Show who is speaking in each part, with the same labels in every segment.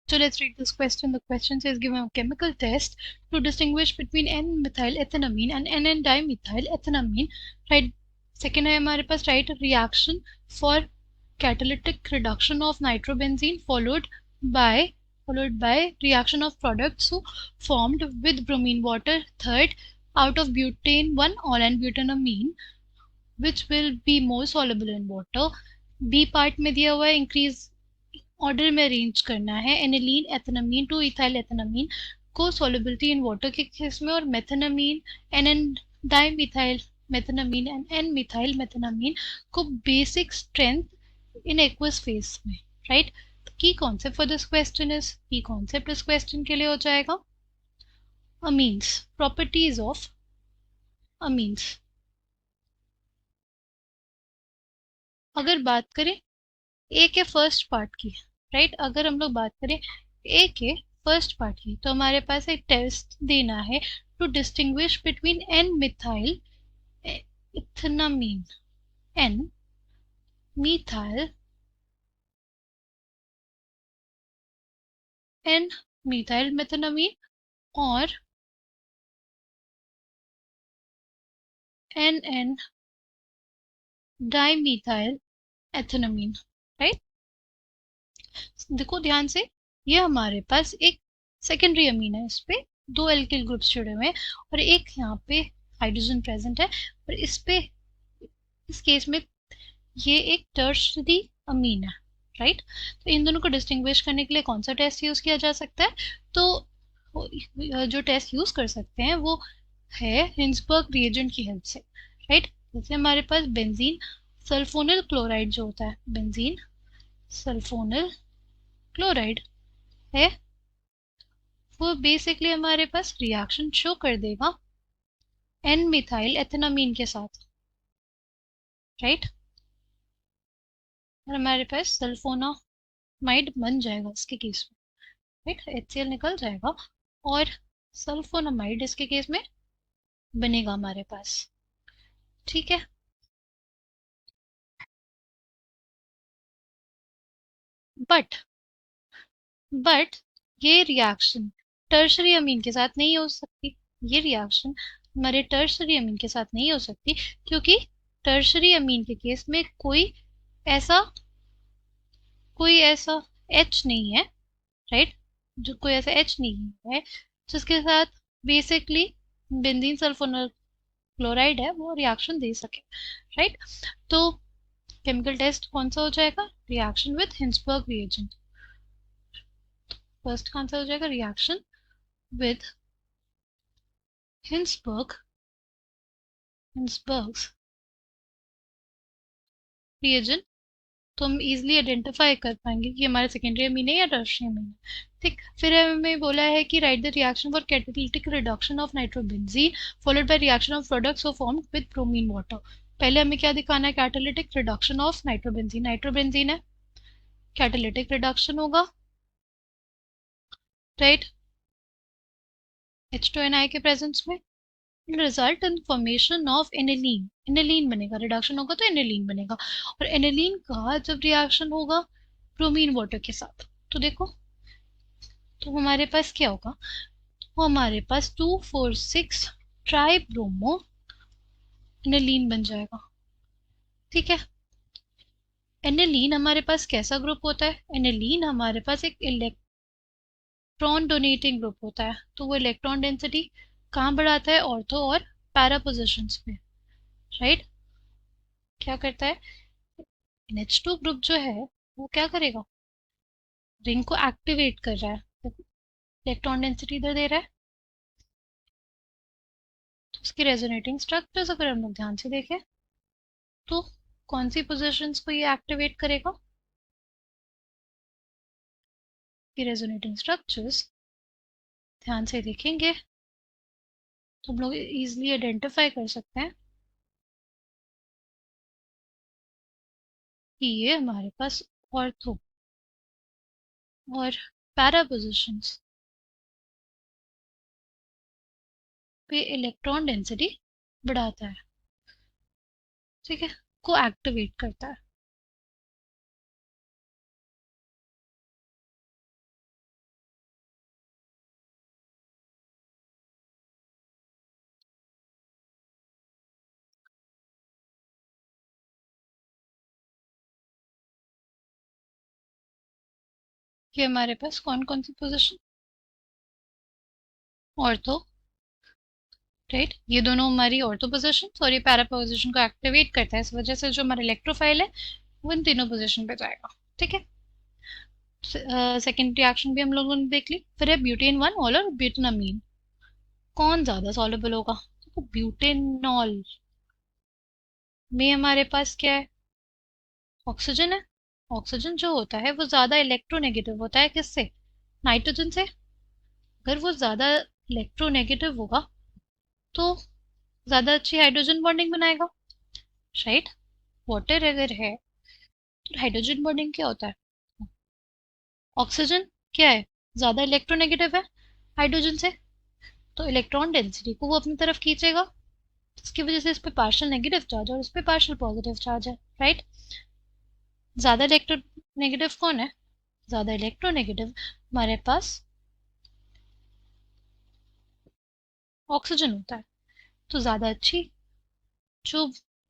Speaker 1: So let's read this question. The question says given a chemical test to distinguish between N-methylethanamine and N-dimethylethanamine. Right. Second है हमारे पास write a reaction for catalytic reduction of nitrobenzene followed by reaction of products formed with bromine water. Third, out of butane 1 all and butanamine which will be more soluble in water. B part में दिया हुआ है increase order में arrange करना है aniline ethanamine to ethyl ethanamine को solubility in water के case में और methanamine n dimethyl methanamine and n methyl methanamine को basic strength in aqueous phase में. Right. Key concept for this question is key concept इस question के लिए हो जाएगा अमीन्स. Properties of amines. अगर बात करें ए के फर्स्ट पार्ट की. राइट. अगर हम लोग बात करें ए के फर्स्ट पार्ट की तो हमारे पास एक टेस्ट देना है to distinguish between n methyl ethanamine n methyl n methyl methanamine और एन डाइमिथाइल एथेनामीन. राइट. देखो ध्यान से ये हमारे पास एक सेकेंडरी अमीन है. इस पे दो एल्किल ग्रुप्स जुड़े हुए हैं और एक यहाँ पे हाइड्रोजन प्रेजेंट है और इस पे इस केस में ये एक टर्शरी अमीन है. राइट. तो इन दोनों को डिस्टिंग्विश करने के लिए कौन सा टेस्ट यूज किया जा सकता है. तो जो टेस्ट यूज कर सकते हैं वो है हिंसबर्ग रिएजेंट की हेल्प से. राइट. जैसे हमारे पास बेंजीन सल्फोनिल क्लोराइड जो होता है बेंजीन सल्फोनिल क्लोराइड है वो बेसिकली हमारे पास रिएक्शन शो कर देगा एन मिथाइल एथेनामीन के साथ. राइट. और हमारे पास सल्फोनामाइड बन जाएगा इसके केस में. राइट. HCl निकल जाएगा और सल्फोनामाइड इसके केस में बनेगा हमारे पास. ठीक है. बट ये रिएक्शन टर्शरी अमीन के साथ नहीं हो सकती. ये रिएक्शन हमारे टर्शरी अमीन के साथ नहीं हो सकती क्योंकि टर्शरी अमीन के केस में ऐसा कोई ऐसा H नहीं है. राइट. जो कोई ऐसा H नहीं है जिसके साथ बेसिकली बेंजीन सल्फोनल क्लोराइड है वो रिएक्शन दे सके. राइट. तो केमिकल टेस्ट कौन सा हो जाएगा reaction with Hinsberg reagent. First कौन सा हो जाएगा रिएक्शन विद हिंसबर्ग्स रिएजेंट. तो हम इजीली आइडेंटिफाई कर पाएंगे कि हमारे सेकेंडरी अमीन है या टर्शियरी अमीन है. ठीक. फिर हमें बोला है कि right the reaction for catalytic reduction of nitrobenzene followed by reaction of products formed with bromine water. पहले हमें क्या दिखाना है catalytic reduction of nitrobenzene. Nitrobenzene है कैटालिटिक रिडक्शन होगा. राइट. H2NI के प्रेजेंस में result in formation of aniline. Aniline बनेगा. रिडक्शन होगा तो एनिलीन बनेगा और एनिलीन का जब रिएक्शन होगा ब्रोमीन वाटर के साथ तो देखो तो हमारे पास क्या होगा. वो हमारे पास 2,4,6 ट्राई ब्रोमो एनिलीन बन जाएगा. ठीक है. एनिलीन हमारे पास कैसा ग्रुप होता है. एनिलीन हमारे पास एक इलेक्ट्रॉन डोनेटिंग ग्रुप होता है. तो वो इलेक्ट्रॉन डेंसिटी कहाँ बढ़ाता है ऑर्थो और पैरा पोजिशंस पे. राइट. क्या करता है NH2 ग्रुप जो है वो क्या करेगा रिंग को एक्टिवेट कर रहा है. इलेक्ट्रॉन डेंसिटी इधर दे रहा है तो उसकी रेजोनेटिंग स्ट्रक्चर्स अगर हम लोग ध्यान से देखें तो कौन सी पोजीशंस को ये एक्टिवेट करेगा. कि रेजोनेटिंग स्ट्रक्चर्स ध्यान से देखेंगे तो हम लोग इजीली आइडेंटिफाई कर सकते हैं कि ये हमारे पास ऑर्थो और पैरा पोजिशंस पे इलेक्ट्रॉन डेंसिटी बढ़ाता है. ठीक है. को एक्टिवेट करता है. कि हमारे पास कौन कौन सी पोजीशन, ऑर्थो, राइट, ये दोनों हमारी ऑर्थो पोजीशन और ये पैरा पोजीशन को एक्टिवेट करता है, इस वजह से जो हमारा इलेक्ट्रोफाइल है वो इन तीनों पोजीशन पे जाएगा। ठीक है, सेकेंड रिएक्शन भी हम लोगों ने देख ली। फिर है ब्यूटेन वन और ब्यूटेनामीन, कौन ज्यादा सॉल्युबल होगा? तो ब्यूटेनॉल में हमारे पास क्या है? ऑक्सीजन है। ऑक्सीजन जो होता है वो ज्यादा इलेक्ट्रोनेगेटिव होता है किससे? नाइट्रोजन से। अगर वो ज्यादा इलेक्ट्रोनेगेटिव होगा तो ज्यादा अच्छी हाइड्रोजन बॉन्डिंग बनाएगा, राइट। वाटर अगर है तो हाइड्रोजन बॉन्डिंग क्या होता है? ऑक्सीजन क्या है? ज्यादा इलेक्ट्रोनेगेटिव है हाइड्रोजन से, तो इलेक्ट्रॉन डेंसिटी को वो अपनी तरफ खींचेगा, जिसकी वजह से इस पे पार्शियल नेगेटिव चार्ज और इस पे पार्शियल पॉजिटिव चार्ज है, राइट। ज्यादा इलेक्ट्रोनेगेटिव कौन है? ज्यादा इलेक्ट्रोनेगेटिव हमारे पास ऑक्सीजन होता है, तो ज्यादा अच्छी जो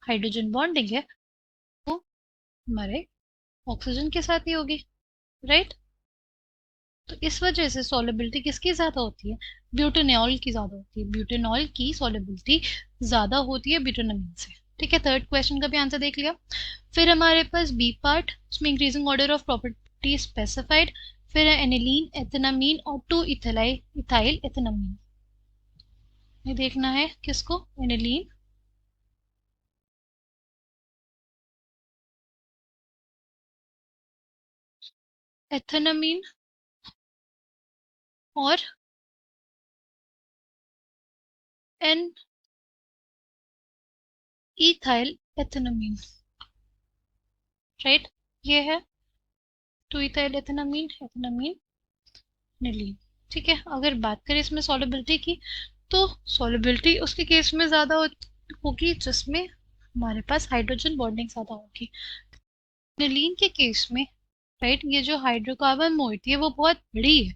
Speaker 1: हाइड्रोजन बॉन्डिंग है वो हमारे ऑक्सीजन के साथ ही होगी, राइट। तो इस वजह से सॉलिबिलिटी किसकी ज्यादा होती है? ब्यूटेनॉल की ज्यादा होती है, ब्यूटेनॉल की सॉलिबिलिटी ज्यादा होती है ब्यूटेनामीन से। ठीक है, थर्ड क्वेश्चन का भी आंसर देख लिया। फिर हमारे पास बी पार्ट, उसमें increasing order of property specified. फिर है एनिलीन, एथेनामीन और टू इथाइल एथेनामीन। ये देखना है किसको? एनिलीन, एथेनामीन और एन इथाइल एथेनामीन, राइट। ये है टू इथाइल एथेनामीन, एथेनामीन, एनिलीन। ठीक है, अगर बात करें इसमें सॉलिबिलिटी की, तो सॉलिबिलिटी उसके केस में ज्यादा होगी जिसमें हमारे पास हाइड्रोजन बॉन्डिंग ज्यादा होगी। एनिलीन के केस में, राइट, ये जो हाइड्रोकार्बन मोइटी है वो बहुत बड़ी है,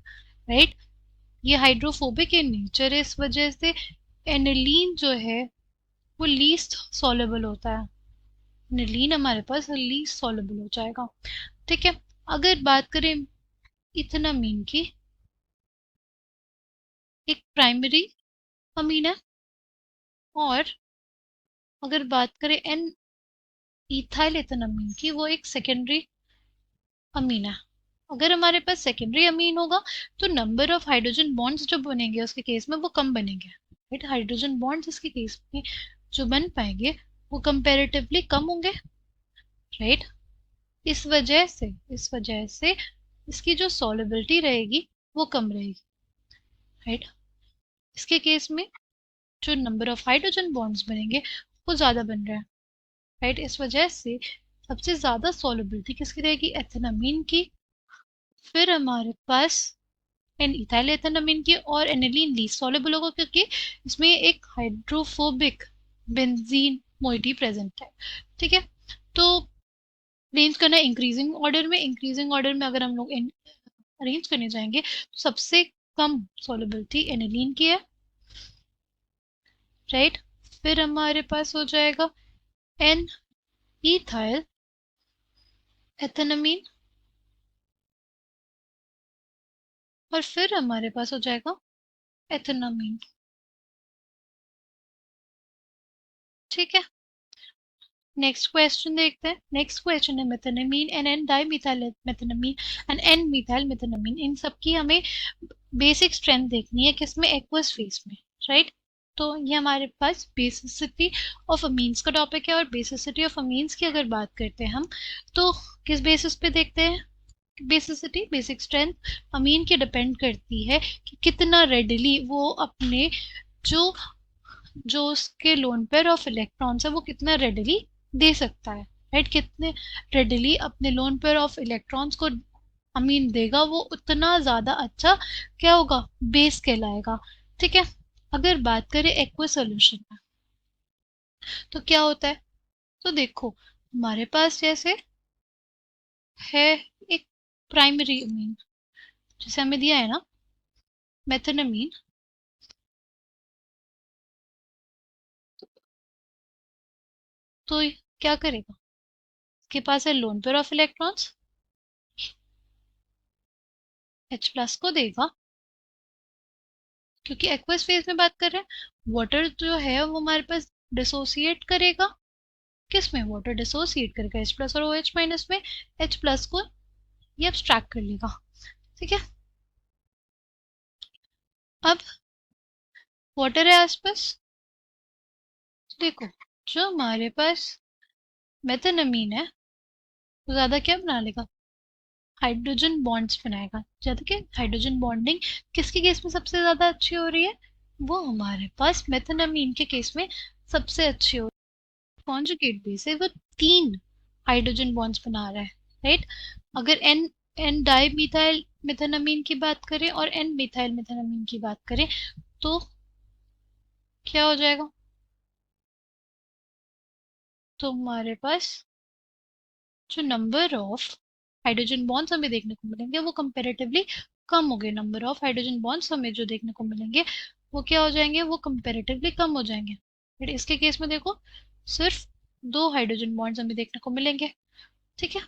Speaker 1: राइट। ये हाइड्रोफोबिक इन नेचर है, इस वजह से एनिलीन जो है वो लीस्ट सॉलेबल होता है। एनिलीन हमारे पास लीस्ट सॉलेबल हो जाएगा। ठीक है, अगर बात करें इथेनामीन की, एक प्राइमरी अमीन है, और अगर बात करें एन इथाइल एथेनामीन की, वो एक सेकेंडरी अमीन है। अगर हमारे पास सेकेंडरी अमीन होगा तो नंबर ऑफ हाइड्रोजन बॉन्ड्स जो बनेंगे उसके केस में वो कम बनेंगे, राइट। हाइड्रोजन बॉन्ड्स इसके केस में जो बन पाएंगे वो कंपैरेटिवली कम होंगे, राइट। इस वजह से इसकी जो सॉलिबिलिटी रहेगी वो कम रहेगी, राइट। इसके केस में जो नंबर ऑफ हाइड्रोजन बॉन्ड्स बनेंगे वो ज्यादा बन रहा है, राइट। इस वजह से सबसे ज्यादा सॉलिबिलिटी किसकी रहेगी? एथेनामीन की। फिर हमारे पास एन इथाइल एथेनामीन की, और एनिलीन लीस्ट सॉल्युबल होगा क्योंकि इसमें एक हाइड्रोफोबिक बेंजीन मोइटी प्रेजेंट है। ठीक है, तो अरेंज करना है इंक्रीजिंग ऑर्डर में अगर हम लोग अरेंज करने जाएंगे तो सबसे कम सॉल्युबिलिटी एनिलीन की है, राइट। फिर हमारे पास हो जाएगा एन इथाइल एथेनामीन, और फिर हमारे पास हो जाएगा एथेनामीन। ठीक है, नेक्स्ट क्वेश्चन देखते हैं। नेक्स्ट क्वेश्चन है methanamine and n dimethyl methanamine and n methyl methanamine, इन सब की हमें बेसिक स्ट्रेंथ देखनी है किसमें? एक्वस फेज में, राइट। तो ये हमारे पास बेसिसिटी ऑफ अमीन्स का टॉपिक है, और बेसिसिटी ऑफ अमीन्स की अगर बात करते हैं हम, तो किस बेसिस पे देखते हैं? बेसिसिटी, बेसिक स्ट्रेंथ अमीन की डिपेंड करती है कि कितना रेडिली वो अपने जो जो उसके लोन पेयर ऑफ इलेक्ट्रॉन्स है वो कितना रेडिली दे सकता है, राइट। कितने रेडिली अपने लोन पेयर ऑफ इलेक्ट्रॉन्स को अमीन देगा वो उतना ज्यादा अच्छा क्या होगा? बेस कहलाएगा। ठीक है, अगर बात करें एक्वस सॉल्यूशन में तो क्या होता है? तो देखो, हमारे पास जैसे है एक प्राइमरी अमीन जैसे हमें दिया है ना, मेथेनामीन, तो क्या करेगा? इसके पास है lone pair of electrons, H+ को देगा, क्योंकि एक्वस फेज में बात कर रहे हैं। वाटर जो है वो हमारे पास डिसोसिएट करेगा, किस में? वाटर डिसोसिएट करेगा H+ और OH- में। H+ को ये abstract कर लेगा, ठीक है। अब वाटर है आसपास, देखो जो हमारे पास मेथानमीन है वो ज्यादा क्या बना लेगा? हाइड्रोजन बॉन्ड्स बनाएगा। ज्यादा क्या हाइड्रोजन बॉन्डिंग किसके केस में सबसे ज्यादा अच्छी हो रही है? वो हमारे पास मेथानमीन के केस में सबसे अच्छी हो रही है। कॉन्जुगेट बेस है, वो 3 हाइड्रोजन बॉन्ड्स बना रहा है, राइट। अगर एन एन डाई मिथाइल मेथानमीन की बात करें और एन मिथाइल मेथानमीन की बात करें तो क्या हो जाएगा? तो हमारे पास जो नंबर ऑफ हाइड्रोजन बॉन्ड्स हमें देखने को मिलेंगे वो कंपैरेटिवली कम हो गए। नंबर ऑफ हाइड्रोजन बॉन्ड्स हमें जो देखने को मिलेंगे वो क्या हो जाएंगे? वो कंपैरेटिवली कम हो जाएंगे। बट इसके केस में देखो सिर्फ 2 हाइड्रोजन बॉन्ड्स हमें देखने को मिलेंगे, ठीक है।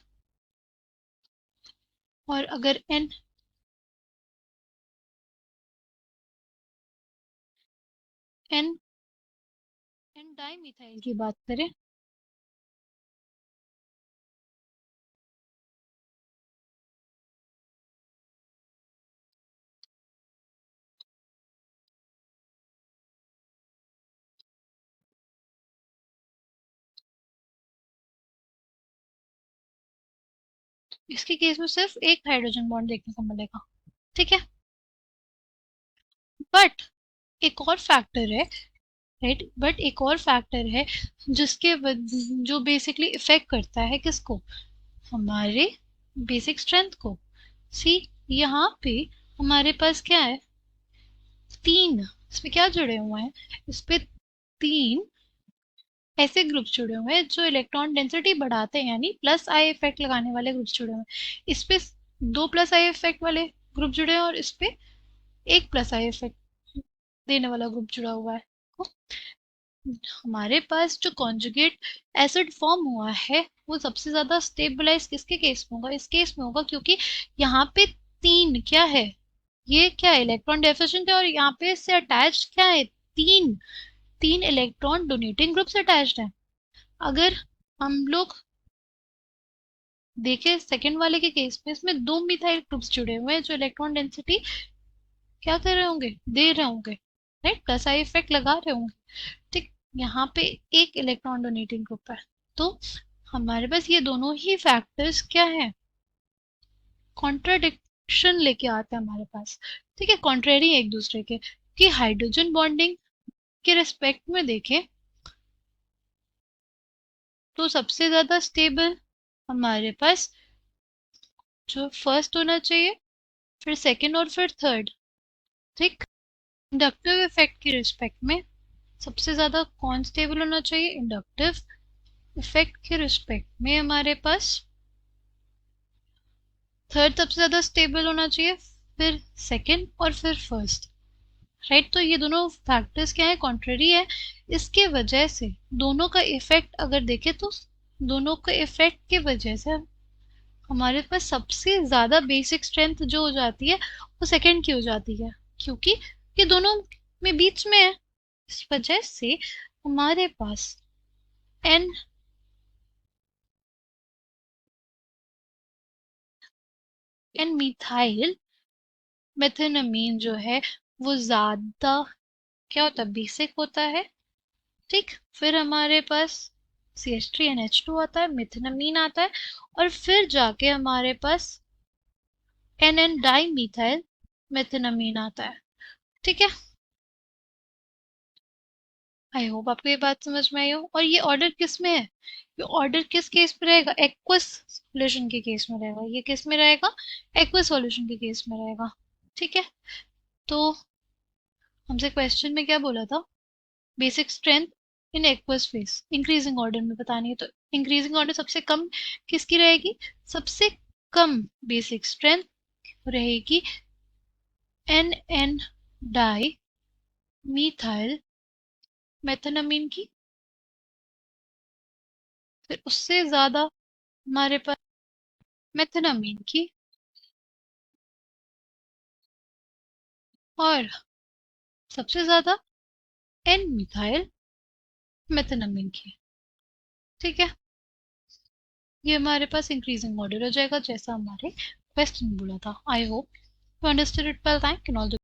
Speaker 1: और अगर एन एन डाई मिथाइल की बात करें, इसके केस में सिर्फ एक हाइड्रोजन बॉन्ड देखने को मिलेगा, ठीक है। बट एक और फैक्टर है, राइट, बट एक और फैक्टर है जो बेसिकली इफेक्ट करता है किसको? हमारे बेसिक स्ट्रेंथ को। सी, यहाँ पे हमारे पास क्या है? 3, इसमें क्या जुड़े हुए हैं? इस पे 3 ऐसे ग्रुप्स जुड़े हुए हैं जो इलेक्ट्रॉन डेंसिटी बढ़ाते हैं, यानी प्लस आई इफेक्ट लगाने वाले ग्रुप्स जुड़े हुए हैं। इस पे 2 प्लस आई इफेक्ट वाले ग्रुप जुड़े हैं और इस पे 1 प्लस आई इफेक्ट देने वाला ग्रुप जुड़ा हुआ है। हमारे पास जो कॉन्जुगेट एसिड फॉर्म हुआ है वो सबसे ज्यादा स्टेबलाइज किसके केस में होगा? इस केस में होगा, क्योंकि यहाँ पे 3 क्या है? ये क्या है? इलेक्ट्रॉन डेफिशिएंट है। और यहाँ पे इससे अटैच क्या है? 3 3 इलेक्ट्रॉन डोनेटिंग ग्रुप से अटैच्ड है। अगर हम लोग देखें सेकंड वाले के केस में, इसमें 2 मिथाइल ग्रुप्स जुड़े हुए हैं जो इलेक्ट्रॉन डेंसिटी क्या कर रहे होंगे? दे रहे होंगे, राइट, प्लस आई इफेक्ट लगा रहे होंगे, ठीक। यहाँ पे एक इलेक्ट्रॉन डोनेटिंग ग्रुप है। तो हमारे पास ये दोनों ही फैक्टर्स क्या है? कॉन्ट्राडिक्शन लेके आते हैं हमारे पास, ठीक है, कॉन्ट्रेरी एक दूसरे के। कि हाइड्रोजन बॉन्डिंग के रिस्पेक्ट में देखें तो सबसे ज्यादा स्टेबल हमारे पास जो फर्स्ट होना चाहिए, फिर सेकंड और फिर थर्ड, ठीक। इंडक्टिव इफेक्ट के रिस्पेक्ट में सबसे ज्यादा कौन स्टेबल होना चाहिए? इंडक्टिव इफेक्ट के रिस्पेक्ट में हमारे पास थर्ड सबसे ज्यादा स्टेबल होना चाहिए, फिर सेकंड और फिर फर्स्ट, राइट। तो ये दोनों फैक्टर्स क्या है? कॉन्ट्ररी है। इसके वजह से दोनों का इफेक्ट अगर देखें तो दोनों के इफेक्ट की वजह से हमारे पास सबसे ज्यादा बेसिक स्ट्रेंथ जो हो जाती है वो सेकंड की हो जाती है, क्योंकि ये दोनों में बीच में है। इस वजह से हमारे पास एन एन मिथाइल मेथेनमीन जो है वो ज्यादा क्या होता है? बेसिक होता है, ठीक। फिर हमारे पास CH3NH2 आता है, मेथेनमीन आता है, और फिर जाके हमारे पास एन डाई मिथाइल मेथेनमीन आता है, ठीक है। आई होप आपको ये बात समझ में आई हो। और ये ऑर्डर किस में है? ये ऑर्डर किस केस में रहेगा? एक्वस सॉल्यूशन के केस में रहेगा। ये किस में रहेगा? एक्वस सॉल्यूशन के केस में रहेगा, ठीक है। तो हमसे क्वेश्चन में क्या बोला था? Basic strength in aqueous face increasing order में बतानी है। तो इंक्रीजिंग ऑर्डर सबसे कम किसकी रहेगी? सबसे कम बेसिक स्ट्रेंथ रहेगी एन डाई मिथाइल मेथानमीन की। फिर उससे ज्यादा हमारे पास मेथानमीन की, और सबसे ज़्यादा एन मिथाइल मेथेनामीन की। ठीक है, ये हमारे पास इंक्रीजिंग मॉड्यूल हो जाएगा जैसा हमारे क्वेश्चन बोला था। I hope you understood it well. Thank you all the